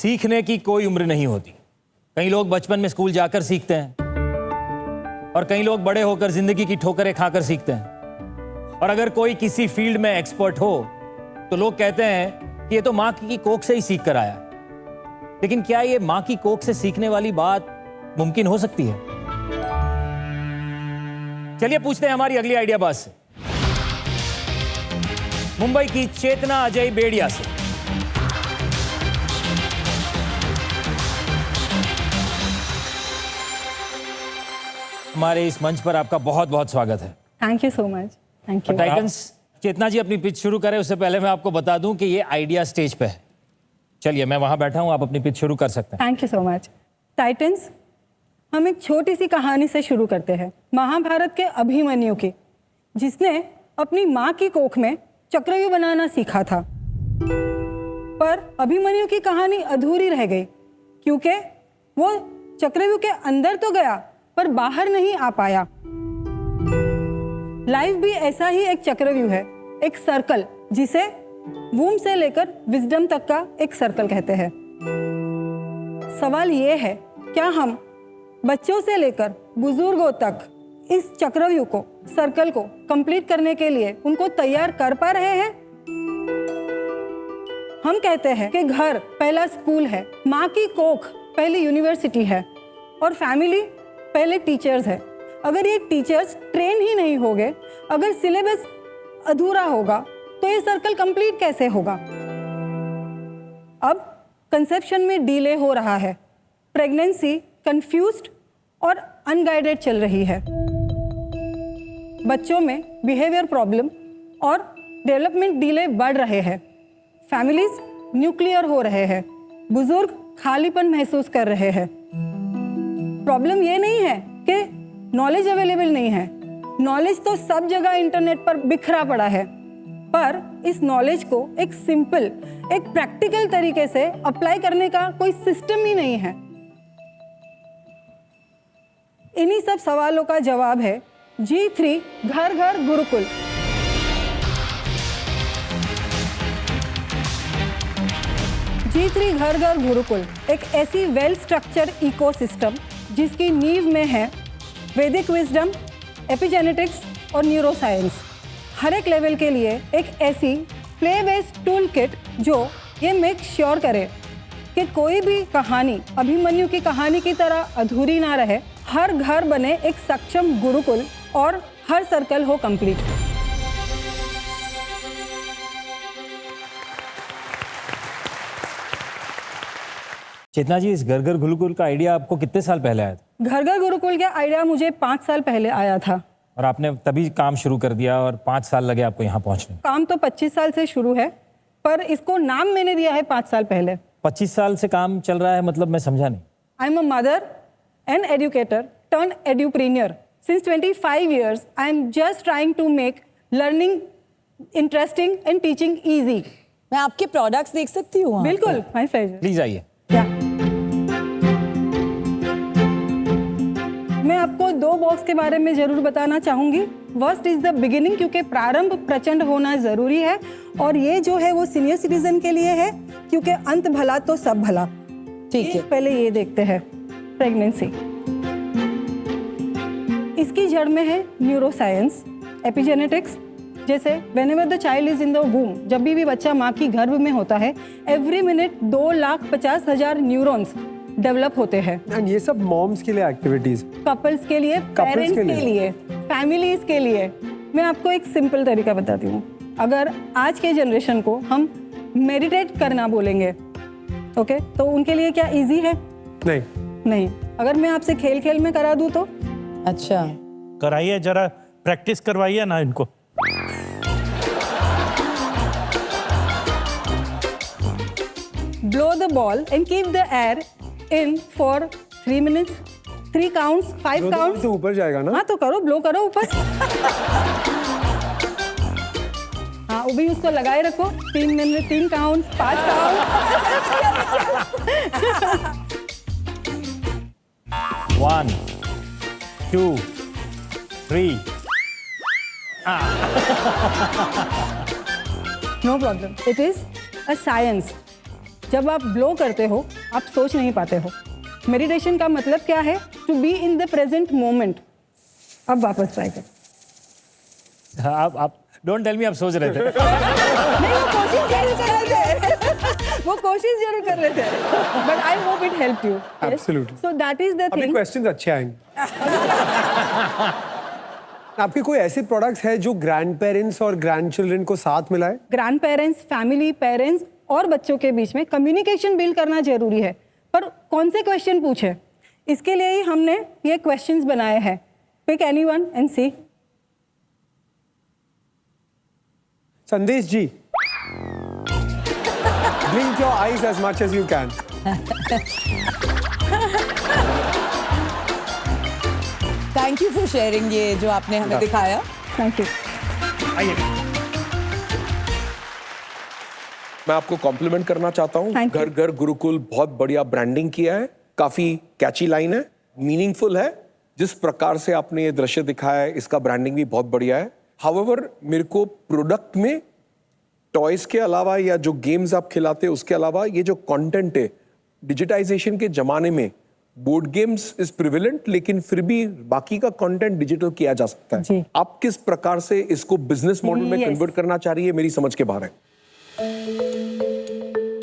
सीखने की कोई उम्र नहीं होती। कई लोग बचपन में स्कूल जाकर सीखते हैं और कई लोग बड़े होकर जिंदगी की ठोकरें खाकर सीखते हैं। और अगर कोई किसी फील्ड में एक्सपर्ट हो तो लोग कहते हैं कि ये तो माँ की कोख से ही सीख कर आया। लेकिन क्या ये माँ की कोख से सीखने वाली बात मुमकिन हो सकती है? चलिए पूछते हैं हमारी अगली आइडिया बाज से, मुंबई की चेतना अजय बेड़िया से। हमारे इस मंच पर आपका बहुत बहुत स्वागत है। Thank you so much. Thank you. Titans, Chetna ji अपनी पिच शुरू करें उससे पहले मैं आपको बता दूं कि ये आइडिया स्टेज पे है। चलिए मैं वहां बैठा हूं, आप अपनी पिच शुरू कर सकते हैं। Thank you so much. Titans, हम एक छोटी सी कहानी से शुरू करते हैं, महाभारत के अभिमन्यु की, जिसने अपनी माँ की कोख में चक्रव्यूह बनाना सीखा था। पर अभिमन्यु की कहानी अधूरी रह गई क्योंकि वो चक्रव्यूह के अंदर तो गया पर बाहर नहीं आ पाया। लाइफ भी ऐसा ही एक चक्रव्यूह है, एक सर्कल, जिसे वूम से लेकर विजडम तक का एक सर्कल कहते हैं। सवाल ये है, क्या हम बच्चों से लेकर बुजुर्गों तक इस चक्रव्यूह को, सर्कल को कंप्लीट करने के लिए उनको तैयार कर पा रहे हैं? हम कहते हैं कि घर पहला स्कूल है, माँ की कोख पहली यूनिवर्सिटी है और फैमिली पहले टीचर्स है। अगर ये टीचर्स ट्रेन ही नहीं होंगे, अगर सिलेबस अधूरा होगा तो ये सर्कल कंप्लीट कैसे होगा? अब कंसेप्शन में डिले हो रहा है, प्रेगनेंसी कंफ्यूज्ड और अनगाइडेड चल रही है, बच्चों में बिहेवियर प्रॉब्लम और डेवलपमेंट डिले बढ़ रहे हैं, फैमिलीज न्यूक्लियर हो रहे हैं, बुजुर्ग खालीपन महसूस कर रहे हैं। प्रॉब्लम ये नहीं है कि नॉलेज अवेलेबल नहीं है, नॉलेज तो सब जगह इंटरनेट पर बिखरा पड़ा है, पर इस नॉलेज को एक सिंपल, एक प्रैक्टिकल तरीके से अप्लाई करने का कोई सिस्टम ही नहीं है। इन्हीं सब सवालों का जवाब है G3 घर घर गुरुकुल। G3 घर घर गुरुकुल एक ऐसी वेल स्ट्रक्चर्ड इकोसिस्टम जिसकी नींव में है वैदिक विजडम, एपिजेनेटिक्स और न्यूरोसाइंस। हर एक लेवल के लिए एक ऐसी प्ले बेस्ड टूल किट जो ये मेक श्योर करे कि कोई भी कहानी अभिमन्यु की कहानी की तरह अधूरी ना रहे, हर घर बने एक सक्षम गुरुकुल और हर सर्कल हो कंप्लीट। चेतना जी, इस घर घर गुरुकुल का आइडिया आपको कितने साल पहले आया था? घर घर गुरुकुल का आइडिया मुझे 5 साल पहले आया था और आपने तभी काम शुरू कर दिया और 5 साल लगे आपको यहाँ पहुँचने? काम तो 25 साल से शुरू है, पर इसको नाम मैंने दिया है 5 साल पहले। 25 साल से काम चल रहा है, मतलब मैं समझा नहीं। I am a mother and educator turn edupreneur. Since 25 years I am just trying to make learning interesting and teaching easy. मैं आपके प्रोडक्ट्स देख सकती हूँ? बिल्कुल, माय प्लेजर। प्लीज आइए। मैं आपको 2 बॉक्स के बारे में जरूर बताना चाहूंगी। फर्स्ट इज द बिगिनिंग, क्योंकि प्रारंभ प्रचंड होना जरूरी है, और ये जो है वो सीनियर सिटीजन के लिए है, क्योंकि अंत भला तो सब भला। ठीक है, पहले ये देखते हैं प्रेगनेंसी। इसकी जड़ में है न्यूरोसाइंस, एपिजेनेटिक्स। जैसे whenever the child is in the वूम, जब भी बच्चा माँ की गर्भ में होता है, एवरी मिनट 2,50,000 न्यूरॉन्स डेवलप होते हैं। एंड ये सब मॉम्स के लिए एक्टिविटीज, कपल्स के लिए, पेरेंट्स के लिए, फैमिलीज के लिए। मैं आपको एक सिंपल तरीका बताती हूँ। अगर आज के जनरेशन को हम मेडिटेट करना बोलेंगे, ओके, तो उनके लिए क्या इजी है? नहीं। अगर मैं आपसे खेल खेल में करा दूँ तो? अच्छा, कराइए, जरा प्रैक्टिस करवाइए ना इनको। Blow the ball and keep the air in for 3 minutes, 3 counts, 5 counts. तो ऊपर जाएगा ना? हाँ तो करो, ब्लो करो ऊपर। हाँ, वो भी उसको लगाए रखो। 3 minute, 3 count, 5 count. 1, 2, 3। No problem. It is a science. जब आप ब्लो करते हो आप सोच नहीं पाते हो। मेडिटेशन का मतलब क्या है? To be in the present moment. अब वापस ट्राई करो। आप डोंट टेल मी आप सोच रहे थे। नहीं, वो कोशिश जरूर कर रहे थे, but I hope it help you. Absolutely. So that is the अभी थिंग। क्वेश्चंस अच्छे आएंगे। आपके कोई ऐसे प्रोडक्ट्स है जो ग्रैंड पेरेंट्स और ग्रैंड चिल्ड्रन को साथ मिलाए? ग्रैंड पेरेंट्स, फैमिली, पेरेंट्स और बच्चों के बीच में कम्युनिकेशन बिल्ड करना जरूरी है। पर कौन से क्वेश्चन पूछे, इसके लिए ही हमने ये क्वेश्चंस बनाए हैं। पिक एनीवन एंड सी। संदेश जी, blink your eyes as much as you can. Thank you for sharing ये जो आपने हमें दिखाया। Thank you. आइए। मैं आपको कॉम्प्लीमेंट करना चाहता हूँ। Thank you. घर घर गुरुकुल बहुत बढ़िया ब्रांडिंग किया है, काफी कैची लाइन है, मीनिंगफुल है। जिस प्रकार से आपने ये दृश्य दिखाया है इसका ब्रांडिंग भी बहुत बढ़िया है। हाउएवर मेरे को प्रोडक्ट में टॉयज के अलावा या जो गेम्स आप खिलाते हैं उसके अलावा ये जो कंटेंट है, डिजिटाइजेशन के जमाने में बोर्ड गेम्स इज प्रिविलेंट, लेकिन फिर भी बाकी का कंटेंट डिजिटल किया जा सकता है। जी। आप किस प्रकार से इसको बिजनेस मॉडल में Yes. कन्वर्ट करना चाह रही है, मेरी समझ के बाहर है।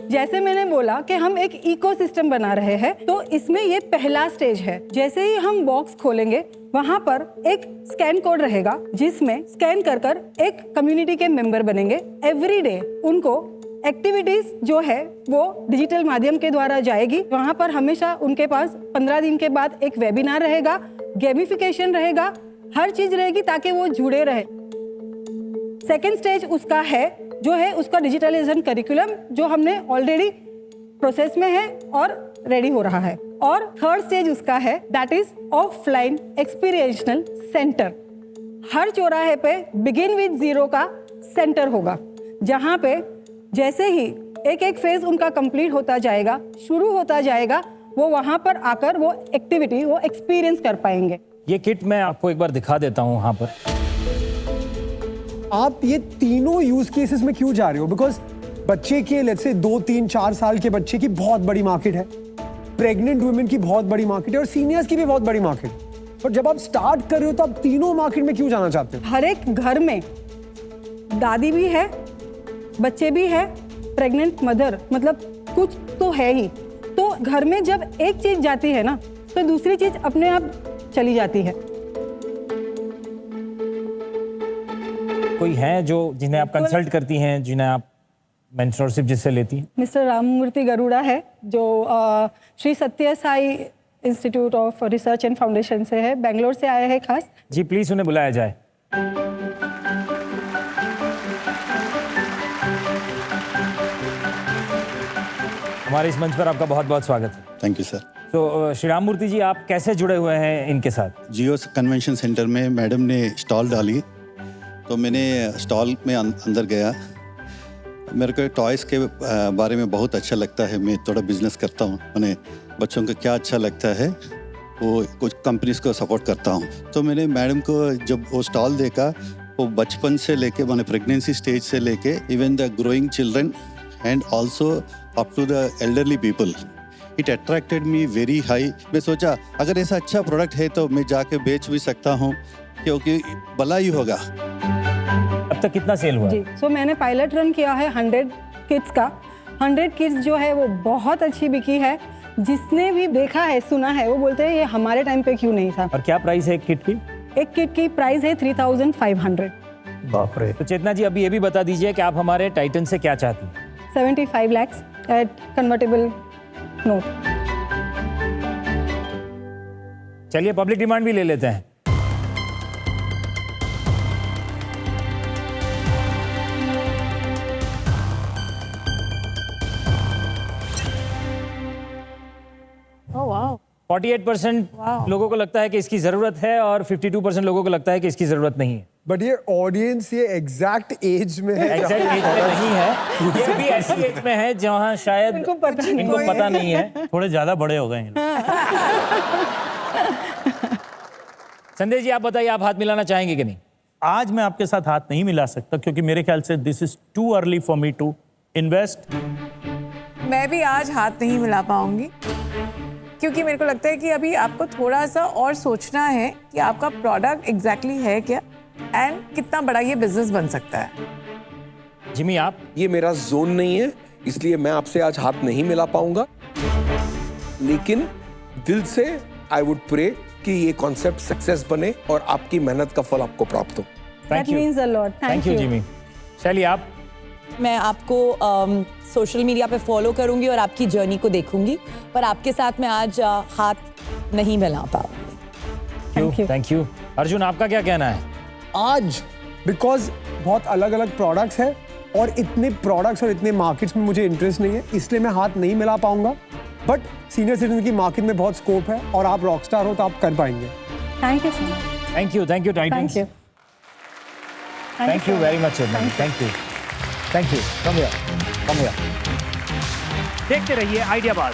जैसे मैंने बोला कि हम एक इकोसिस्टम बना रहे हैं, तो इसमें ये पहला स्टेज है। जैसे ही हम बॉक्स खोलेंगे वहां पर एक स्कैन कोड रहेगा, जिसमें स्कैन कर कर एक कम्युनिटी के मेंबर बनेंगे। एवरी डे उनको एक्टिविटीज जो है वो डिजिटल माध्यम के द्वारा जाएगी। वहां पर हमेशा उनके पास 15 दिन के बाद एक वेबिनार रहेगा, गेमिफिकेशन रहेगा, हर चीज रहेगी ताकि वो जुड़े रहे। सेकेंड स्टेज उसका है जो है उसका डिजिटलाइजेशन करिकुलम, जो हमने ऑलरेडी प्रोसेस में है और रेडी हो रहा है। और थर्ड स्टेज उसका है that is offline experiential centre. हर चौराहे पे बिगिन विद जीरो का सेंटर होगा, जहाँ पे जैसे ही एक एक फेज उनका कंप्लीट होता जाएगा, शुरू होता जाएगा, वो वहाँ पर आकर वो एक्टिविटी वो एक्सपीरियंस कर पाएंगे। ये किट मैं आपको एक बार दिखा देता हूँ वहाँ पर। आप ये तीनों यूज केसेस में क्यों जा रहे हो? बिकॉज बच्चे के लेट्स से 2, 3, 4 साल के बच्चे की बहुत बड़ी मार्केट है, प्रेग्नेंट वुमेन की बहुत बड़ी मार्केट है और सीनियर्स की भी बहुत बड़ी मार्केट है। और जब आप स्टार्ट कर रहे हो तो आप तीनों मार्केट में क्यों जाना चाहते हो? हर एक घर में दादी भी है, बच्चे भी है, प्रेग्नेंट मदर, मतलब कुछ तो है ही। तो घर में जब एक चीज जाती है ना, तो दूसरी चीज अपने आप चली जाती है। कोई हैं जो जिन्हें आप कंसल्ट करती हैं, जिन्हें आप मेंटरशिप जिससे लेती हैं? मिस्टर राममूर्ति गरुड़ा है जो श्री सत्य Sai institute of research and foundation से है, बेंगलोर से आए हैं खास। जी प्लीज उन्हें बुलाया जाए। हमारे इस मंच पर आपका बहुत बहुत स्वागत है। Thank you sir. तो श्री राम मूर्ति जी, आप कैसे जुड़े हुए हैं इनके साथ? जियो कन्वेंशन सेंटर में मैडम ने स्टॉल डाली, तो मैंने स्टॉल में अंदर गया। मेरे को टॉयज़ के बारे में बहुत अच्छा लगता है। मैं थोड़ा बिजनेस करता हूँ, मैंने बच्चों को क्या अच्छा लगता है वो कुछ कंपनीज को सपोर्ट करता हूँ। तो मैंने मैडम को जब वो स्टॉल देखा, वो बचपन से लेके मैंने प्रेगनेंसी स्टेज से लेके even the growing children and also up to the elderly people, it attracted me very high. मैं सोचा अगर ऐसा अच्छा प्रोडक्ट है तो मैं जाके बेच भी सकता हूँ, क्योंकि भला ही होगा। अब तक कितना सेल हुआ? जी, सो मैंने पायलट रन किया है 100 किड्स का। 100 किड्स जो है वो बहुत अच्छी बिकी है। जिसने भी देखा है, सुना है, वो बोलते हैं ये हमारे टाइम पे क्यों नहीं था। और क्या प्राइस है एक किट की? एक किट की प्राइस है 3500। बाप रे। तो चेतना जी, अभी ये भी बता दीजिए कि आप हमारे टाइटन से क्या चाहती हैं? 75 lakhs एट कन्वर्टेबल नोट। चलिए पब्लिक डिमांड भी ले लेते हैं। Oh wow. 48% लोगों को लगता है कि इसकी जरूरत है और 52% लोगों को लगता है कि इसकी जरूरत नहीं है। बट ये ऑडियंस ये एग्जैक्ट एज में है, एग्जैक्ट एज में नहीं है, ये भी ऐसी एज में है जहां शायद इनको पता नहीं है। थोड़े ज्यादा बड़े हो गए हैं। संदेश जी, आप बताइए, आप हाथ मिलाना चाहेंगे कि नहीं? आज मैं आपके साथ हाथ नहीं मिला सकता, क्योंकि मेरे ख्याल से this is too early for me to invest. मैं भी आज हाथ नहीं मिला पाऊंगी, क्योंकि मेरे को लगता है कि अभी आपको थोड़ा सा और सोचना है कि आपका प्रोडक्ट एग्जैक्टली है क्या एंड कितना बड़ा ये बिजनेस बन सकता है। जिमी आप? ये मेरा जोन नहीं है, इसलिए मैं आपसे आज हाथ नहीं मिला पाऊंगा, लेकिन दिल से आई वुड प्रे कि ये कॉन्सेप्ट सक्सेस बने और आपकी मेहनत का फल आपको प्राप्त हो। That means a lot. Thank you Jimmy. शैली आप? मैं आपको सोशल मीडिया पे फॉलो करूंगी और आपकी जर्नी को देखूंगी, पर आपके साथ मैं आज हाथ नहीं मिला पाऊंगी। Thank you. अर्जुन आपका क्या कहना है? आज बिकॉज बहुत अलग अलग प्रोडक्ट्स हैं और इतने प्रोडक्ट्स और इतने मार्केट्स में मुझे इंटरेस्ट नहीं है, इसलिए मैं हाथ नहीं मिला पाऊंगा। बट सीनियर सिटीजन की मार्केट में बहुत स्कोप है और आप रॉकस्टार हो तो आप कर पाएंगे। Thank you so much. Thank you titans. Thank you. Thank you very much. Thank you. Come here. देखते रहिए आइडियाबाज।